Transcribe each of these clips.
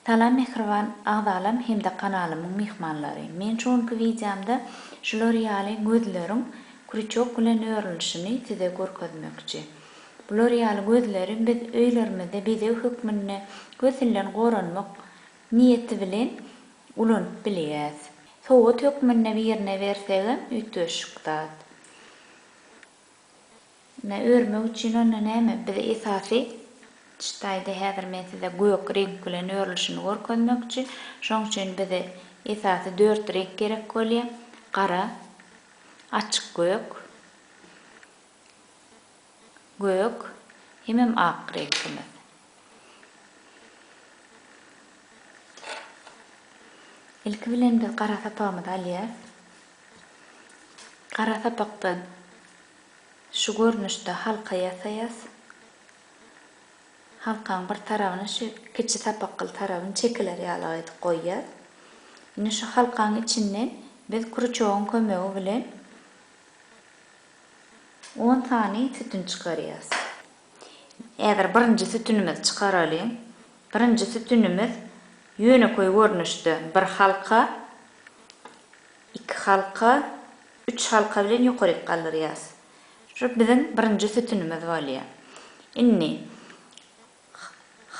Salam mehriban ağdalam hem de kanalımın mehmanları. Men çoğunki videomda şu L'Oreal'in gözlerin kurçok bilen örülüşini size görkezmekçi. Bu L'Oreal gözlerin biz öýlerimizde bize hükmünne gözünden goranmak niyeti bilen ulanyp bilýäs. Soğut hükmünne birine versegem ütüşükdat. Ne örmek üçin ona näme bize esasy Çtayda häzir men size göýük renk bilen örülüşini görkezmekçi. Şoň üçin bize esasy 4 renk gerek bolýar. Qara, açyk göýük, hemem ak renkimiz. Ilki bilen biz qara sapağymyzy alýas. Qara sapakdan şu görnüşde halka ýasaýas. Halkaň bir tarabyny şu kiçi sapakly tarabyny çekiler ýaly edip goýýar. Ine şu halkaň içinden biz kurçogyň kömegi bilen 10 sany sütün çykarýas. Eger birinji sütünimiz çykaraly, birinji sütünimiz ýöneköý görnüşde bir halka, 2 halka, 3 halka bilen ýokary galdyrýas. Şu bizim birinji sütünimiz bolýar. Inni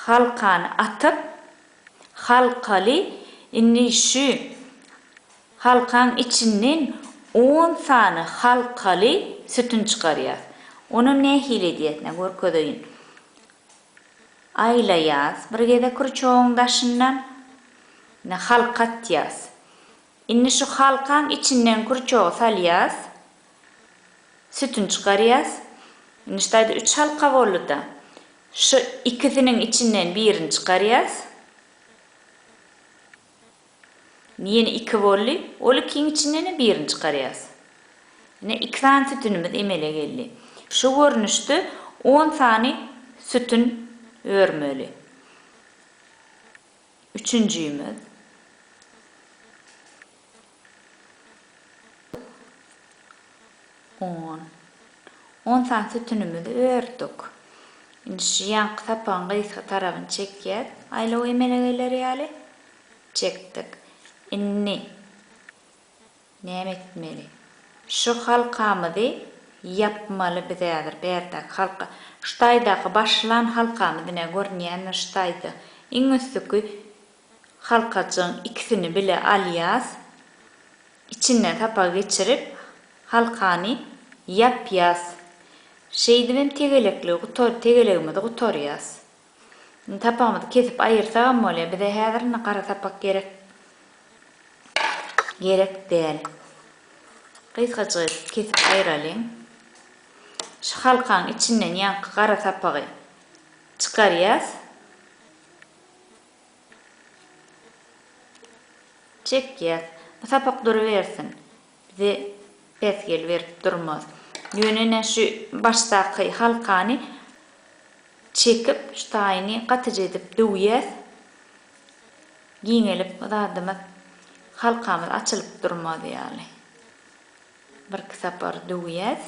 halkany atyp halkaly inni şu halkaň içinden 10 sany halkaly sütün çykarýar. Onu nähil edýärne görkedeýin. Aýlaýas, bir gede kurçogyň daşyndan ne halkat ýas. Inni şu halkaň içinden kurçogy salýas, sütün çykarýas. Inni ştaýda 3 halka boldy. Şu ikisinin içinden birini çykarýas. Ýene 2 boldy, ol ikiň içinden birini çykarýas. Ine 2 sany sütünimiz emele geldi. Şu görnüşde 10 sany sütün örmeli. Üçüncüýümüz. 10 sany sütünimizi ördük. Indi şu ýanky sapagyň gysga tarabyny çekýär. Aýlaw emelegeler ýaly çekdik. Inni näme etmeli? Şu halkamyzy yapmaly biz häzir berdak halka. Ştaýdaky başlan halkamyzy ne görnýär ştaýda. Iň üstüki halkaçyň ikisini bile alýas. İçinden sapak geçirip halkany yapýas. Şeýdi men tegelegimizi gutorýas. Tapamyzy kesip aýyrsagam bolýar. Bize häzir qara sapak gerek däl. Gysgaça kesip aýraly. Şu halkaň içinden ýanky qara sapagy çykarýas. Çekýäs. Bu sapak duruversin. Bize pesgel berip durmaz. Ýönene şu başdaky halkany çekip ştaýyny gatyjy edip döwýäs. Giňelip zadymyz halkamyz açylyp durmaz ýaly. Bir sapar döwýäs.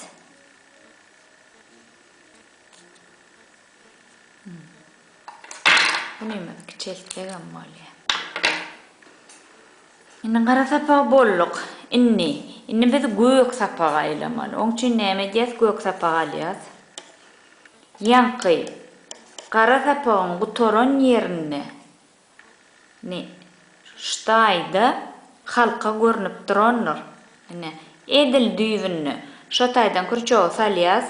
Bunu kiçeltgem bolýar. Indi qara sapak bolluk. Inni biz göýük sapak aýlamaly. Oň üçin näme edýäs? Göýük sapak alýas. Ýanky qara sapagyň gutoran ýerine ştaýda halka görnüp duranlar. Ine edil düýbünni şo taýdan kurçogy salýas.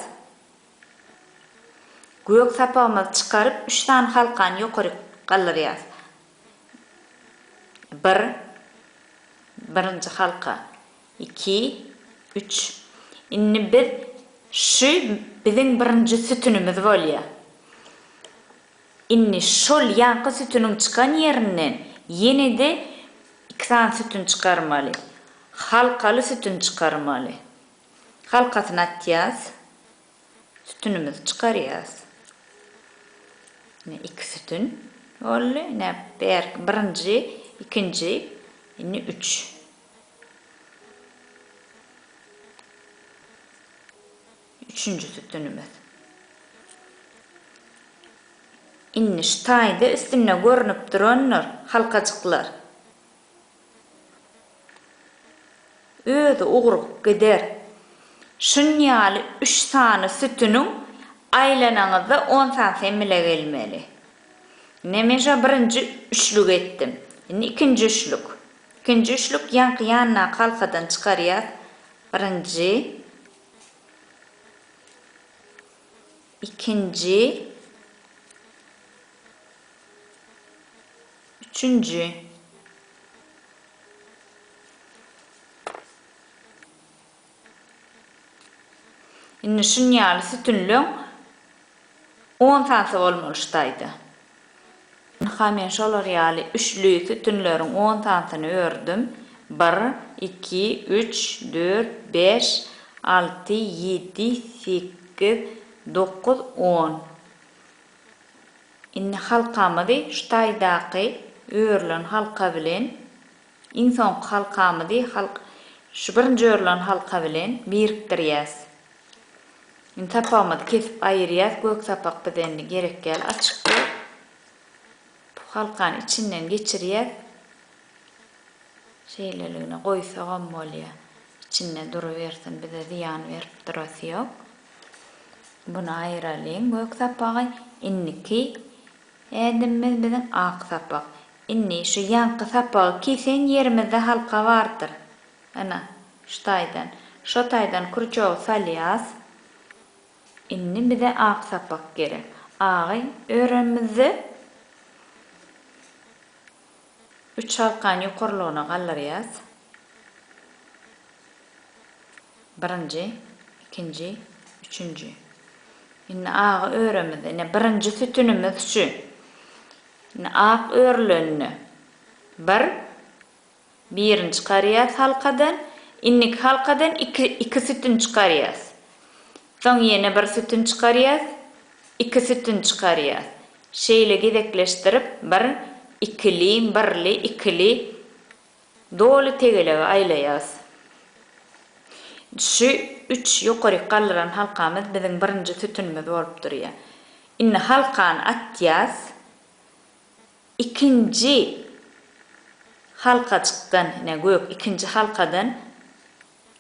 Göýük sapagymyzy çykaryp 3 sany halkany ýokary galdyrýas. Birinci halka, 2, 3. Inni biz şu bizim birinci sütünimiz bolýar. Inni şol ýanky sütüniň çykan ýerinden ýene-de 2 sany sütün çykarmaly. Halkaly sütün çykarmaly. Halkasyny atýas. Sütünimizi çykarýas. Ne 2 sütün boldy. Ne birinji, ikinji, inni 3. Üçüncü sütünümüz. inni ştaýda üstüne görünüp duranlar halkajyklar. Özi uğrup gider. Şunýaly 3 sany sütüniň aýlanaňyzda 10 sany emile gelmeli. Nemeşe birinji üçlük etdim. Indi ikinji üçlük. İkinji üçlük ýanky ýanyna halkadan çykarýar. Birinji, ikinji, üçüncü. Indi şunýaly sütünlüň 10 sany bolmaly ştaýda. Hamen şolar ýaly üçlü sütünleriň 10 sanyny ördüm. 1, 2, 3, 4, 5, 6, 7, 8, 9, 10. Indi halkamyzy ştaýdaky örlen halka bilen inson halkamyzy şu birinji örlen halka bilen birikdirýäs. Indi tapamyzy kesip aýyrýas. Gök sapak bizenli gerek gel açyk. Halkan içinden geçirýär. Şeýleligine goýsagam bolýar. İçinde duruversin, bize ziyan berip durasy ýok. Bunu aýyralyň gök sapagy. Inniki edimmiz biziň ak sapak. Inni şu ýanky sapagy kisen ýerimizde halka bardyr. Ana ştaýdan. Şo taýdan kurçow salýas. Inni bize ak sapak gerek. Agy öremizi 3 halkan ýokarlygyna gallarýas. Birinji, ikinji, üçüncü. Indi agy öremiz, ine birinji sütünimiz şu. Ine ak örlenini birini çykarýas halkadan, innik halkadan iki sütün çykarýas. Soň ýene bir sütün çykarýas, iki sütün çykarýas. Şeýle gezekleşdirip ikili, birli, ikili dolu tegelege aýlaýas. Şu 3 ýokary gallaran halkamyz biziň birinji sütünimiz bolup durýar. Inni halkany atýas. İkinji halka çykdan, ine gök ikinji halkadan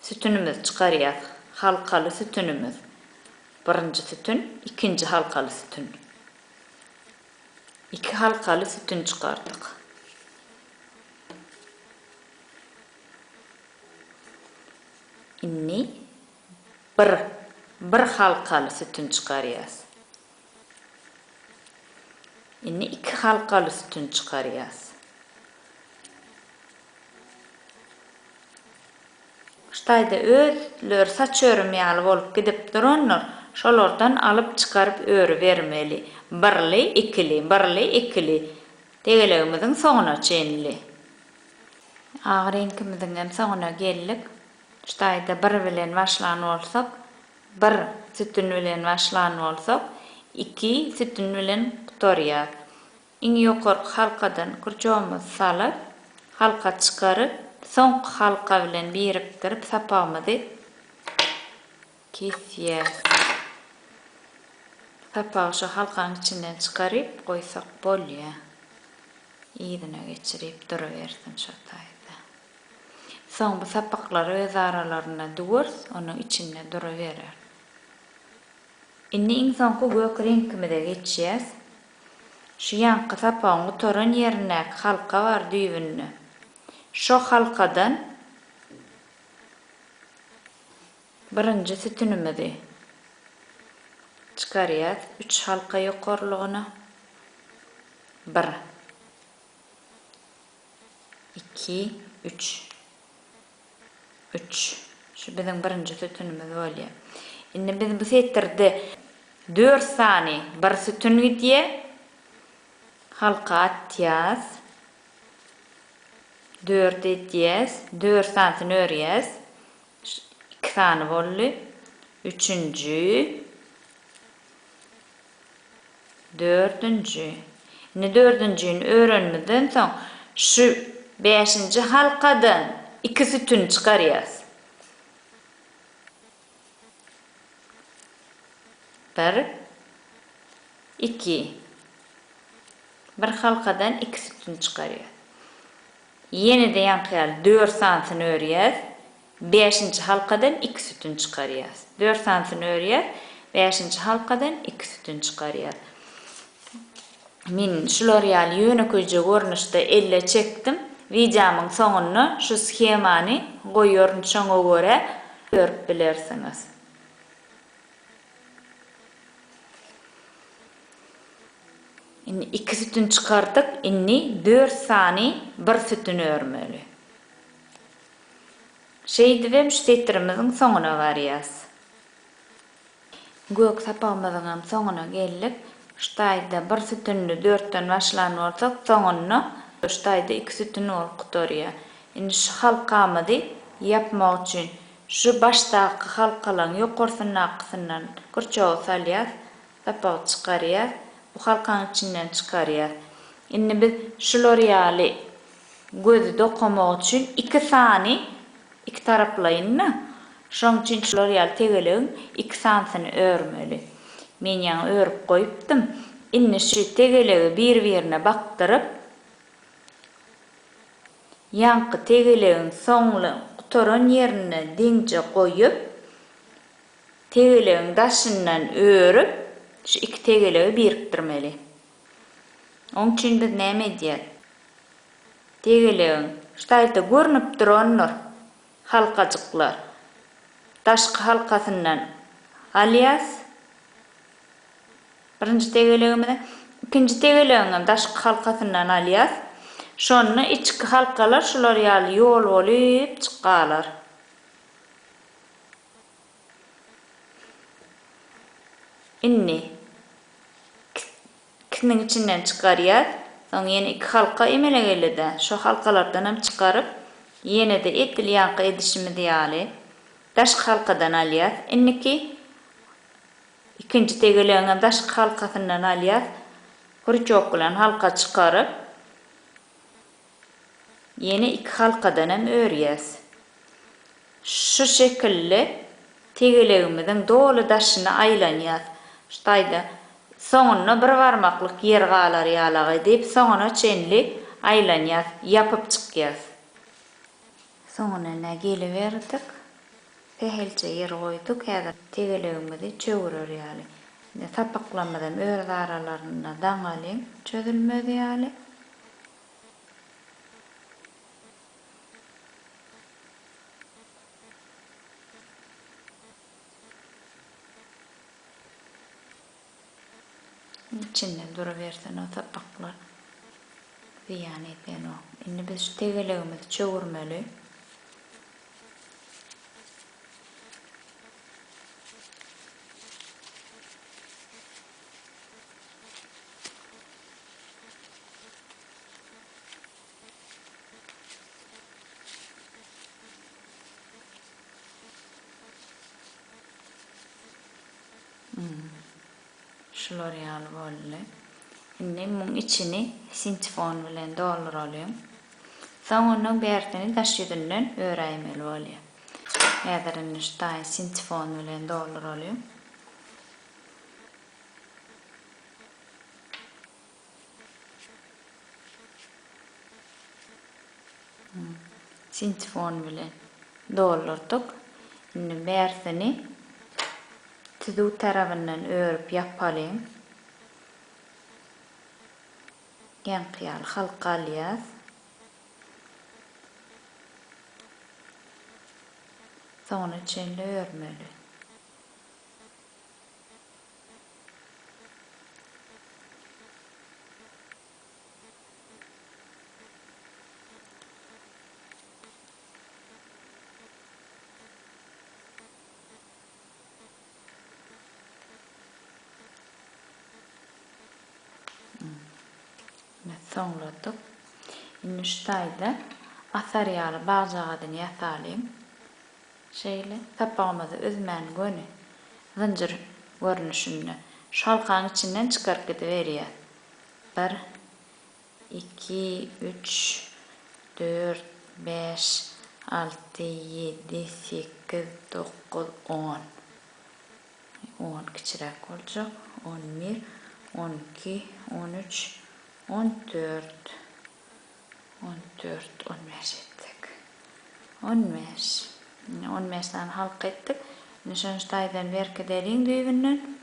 sütünimiz çykarýas. Halkaly sütünimiz. Birinji sütün, ikinji halkaly sütün. 2 halkaly sütün çykardyk. Inni bir halkaly sütün çykarýas. Inni 2 halkaly sütün çykarýas. Ştaýda özler saç örümýäli bolup gidip duranlar şolardan alıp çykaryp örü bermeli. Birli, ikili. Tegelegimiziň soňuna çenli. Agy renkimiziň hem soňuna geldik. Ştaýda bir bilen başlany bolsak, bir sütün bilen başlany bolsak, 2 sütün bilen gutarýar. Iň ýokarky halkadan kurçawymyzy salyp, halka çykaryp, soňky halka bilen birikdirip sapamyzy kesýär. Sapagy şu halkanyň içinden çykaryp goýsak bolýar. Ýygyna geçirip duruversin şo taýda. Soň bu sapaklar öz aralaryna dugurs, onuň içinde duruverer. Inni insonky gök renkimize geçýäs. Şu ýanky sapagyň gutaran ýerine halka bar düýbünni. Şo halkadan birinji sütünimizi çykarýas. 3 halka ýokarlygyna. 1, 2, 3. 3. Şu biziň birinji sütünimiz bolýar. Indi biz bu setirde 4 sany bir sütün gidýär. Halka atýas. 4 etýäs. 4 sanyny örýäs. 2 sany boldy. Üçüncü. Dördüncü. Indi dördüncüni öğrenmeden soň şu 5-nji halkadan 2 sütün çykarýas. 1, 2. bir halkadan 2 sütün çıkarıyor. Yeni de yankıyal 4 santini örüyez. 5. halkadan 2 sütün çıkarıyız. 4 santini örüyez. 5. halkadan 2 sütün çıkarıyız. Men şu L'Oreal yönükücü görünüşde elle çektim. Videomun sonunu şu schemani koyuyorum şuna göre görüp bilirsiniz. Inni 2 sütün çıkardık. Inni 4 sani 1 sütün örmeli. Şeydi ve müşterilerimizin sonuna varıyız. Gök sapağımızın sonuna geldik. Ştayda 1 sütünlü 4'ten başlanırsak sonunu ştayda 2 sütünü orkutorya. Inni şu halkamızı yapmak için şu baştaki halkalan yukarısının akısından kurçağı salyaz, sapağı çıkarıyaz. Bu halkanın içinden çıkarıyaz. Inni biz şu L'Oreal'i gözü dokumak için 2 sani 2 taraflayınna. Şoň üçin şu L'Oreal tegeliğin 2 sansini örmeli. Men ýa örüp goýupdym. Inni şu tegeliği bir-birine bakdyryp ýaňky tegeliğin soňly gutoran ýerine deňçe goýup tegeliğin daşyndan örüp şu 2 tegeliği birikdirmeli. Oň üçin biz näme edýär? Tegeliğin ştaýda görnüp duranlar halkacıklar daşky halkasından alýas. Birinji tegeliğimizi, ikinji tegeliğini daşky halkasından alýas. Şonu içki halkalar şular ýaly ýol bolup çykalar. Inni kinin içinden çıkarýar. Soň ýene 2 halka emelegelde şu halkalardan hem çıkarıp ýene de etil ýankı edişimizi ýaly daşky halkadan alýar. Inniki ikinji tegeliğini daşky halkasından alýar. Kurçok bilen halka çıkarıp ýene 2 halkadan hem örýäs. Şu şekilde tegeliğimizin dolu daşyny aýlanýar. Ştaýda soňuna bir barmaklyk ýer galar ýalagy diýip soňuna çenli aýlanýar, ýapyp çykýar. Soňuna geliberdik. Pehelçe yer goýduk. Häzir tegeliğimizi çöwürer ýaly. Sapaklamadan öz aralaryna daňalyň çözülmedi ýaly. İçinde duraversen o sapaklar ziyan eden o. Şimdi biz şu tegeliğimizi çöwürmeli. Şu L'Oreal bolle. Şimdi bunun içini sintifon bilen dolduralım. Soňra bertini daş ýüzünden öräýmeli bolýar. Häzirini ştaý sintifon bilen dolduralım. Sintifon bilen doldurduk. Şimdi bertini tüdü tarafından örüp yapalım. Yankıyal halkalyaz. Sonra çenli örmeli. Soňladyk. Indi ştaýda asar ýaly bagjagyny ýasalyň. Şeýle tapağymyzy özmän göni zynjir görnüşinde şalkanyň içinden çykaryp gidiberýär. 1 2 3 4 5 6 7 8 9 10 10 kiçirek boljak. 11 12 13 14 15 ettik. 15 15'ten halk ettik. Nişanştaydan verki derin düğünün.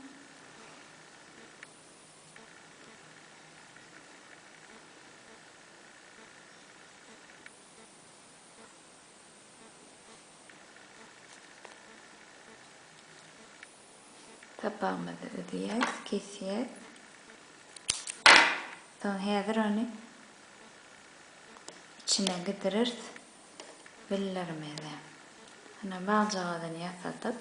Tapağımızı ödeyek, kesiyek. Sonra hazır onu içine gidirir. Billermedi. Hani balcağıdan yasadık.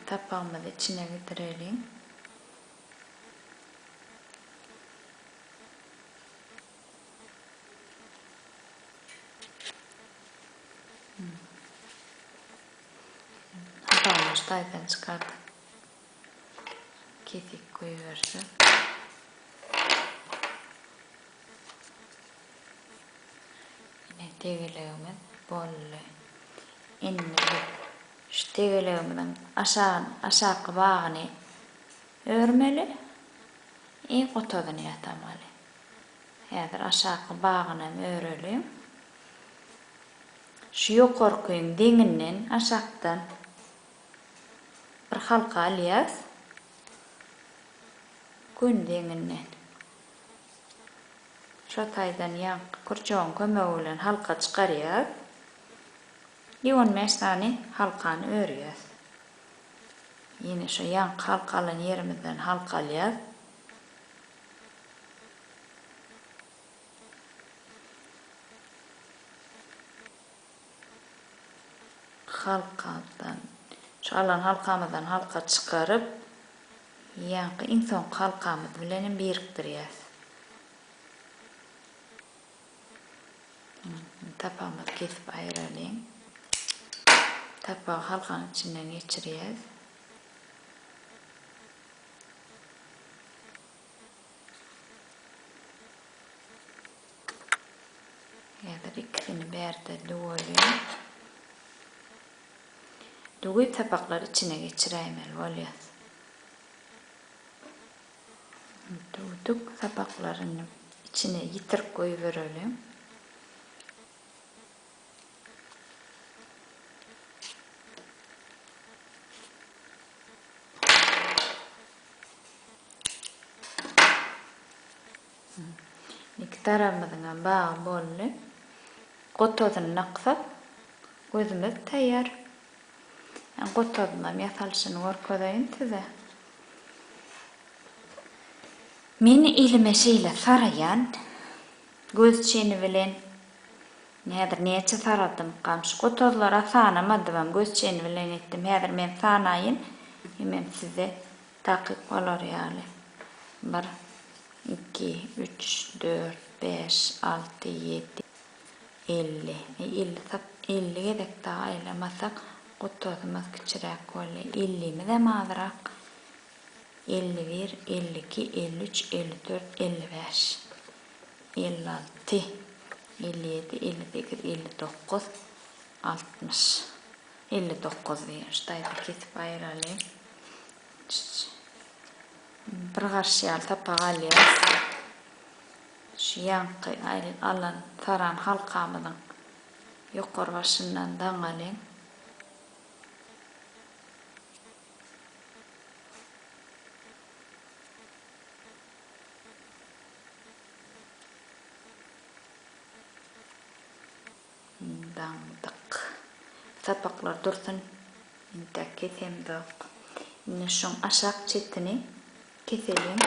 Tapağımızı içine gidirelim. Tapağımızı taydan çıkardık. Kesik koyuversin. Yine tegileğimiz bollu. İnne şu tegileğimizin aşağı bağını örmeli. İyi kotodunu yatamalı. Hazır aşağı bağını örelim. Şu yukarıkıyın denginin aşağıdan bir halka alıyız. Gün denginden. Şu taydan yank kurçağın kömeğiyle halka çıkarıyız. 15 tane halkanı örüyoruz. Yine şu yank halkalı yerimizden halka alıyız. Halkadan, şu alan halkamızdan halka çıkarıp yankı en son halkamız bilen biriktiriyoruz. Tapağımızı kesip ayıralım. Tapağı halkanın içinden geçiriyoruz. Hazır ikisini bir yerde doğrayalım. Doğrayıp tapakları içine geçireyim oluyoruz. Doğradık tapaklarını içine yitirip koyuverelim. İki tarafımızdan bağı bollu. Kotodunu naksap gözümüz tayar. Yani kotodundan yasalışını orkodayın size. Meni ilime şeyle sarayan göz çeni bilen nedir neçe saradım kamş kotodlara sanamadım göz çeni bilen ettim. Hazır men sanayın hemen size takip olur yani. 1 2 3 4 5 6 7 50 50 gedek daha aylamasak kotodumuz küçürek oldu. 50'mi de mazrak 51 52 53 54 55 56 57 58 59 60 59 diye işte kesip ayıralım. Bir karşıya tapağı alıyoruz. Şu yankı alan taran halkamızın yukarı başından dangalım. Dandık. Tapaklar dursun. İnte kesem de. Yine şun aşağı çetini keselim.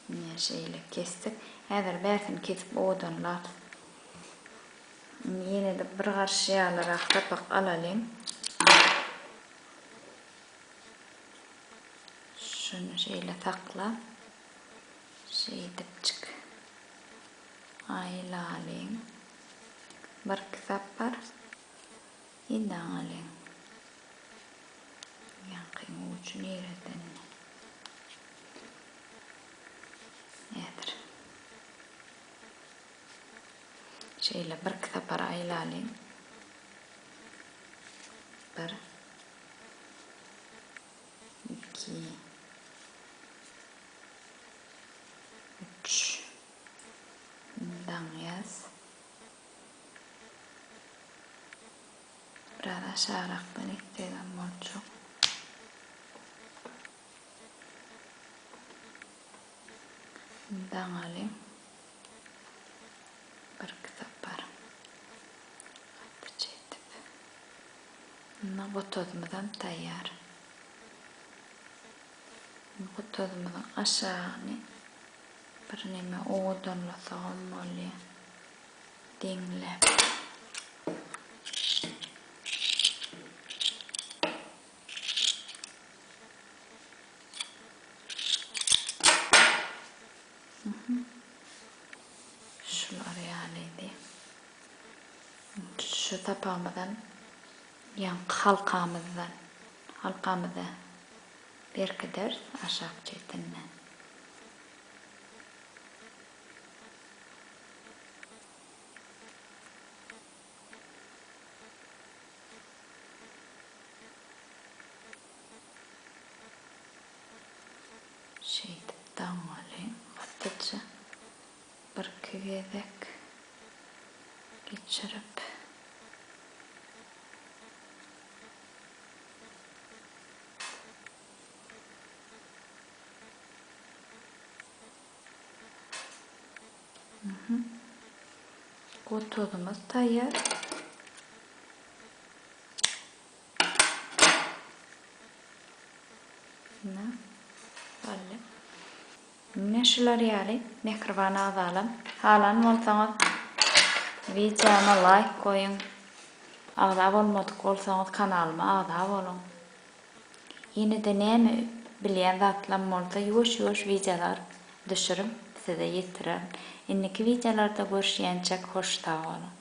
Yine şeyle kestik. Hazır bersin kesip odanlar. Yine de bir karşıya alarak tapak alalım. Şunu şeyle takla. Şeydip çık. Aylalim. Bir kitaplar. İdan alayım. Yankın ucu nereden? Nedir? Şeyle bir kitaplar aylalim. 1 2 3 yaz. Biraz aşağırak ben istedim molçuk. Alayım. Bir kitap var. Bu tozumuzdan tayyar. Bu tozumuzdan aşağını bir neme oğudunlasağım oluyor. Dinle. Şular yani. Şu tapağımızdan yani halkamızda bir kadar aşağı çetinle. Dağılayım. Hatta bir küvedek geçirip tozumuz tayyar. Neşler yani mehriban azalım. Halan olsanız videoma like koyun. Ağda olmadık olsanız kanalıma ağda olun. Yine de ne bilen zatlam olsa yoş videolar düşürüm size yetirim. İnniki videolarda görüşençek hoş olun.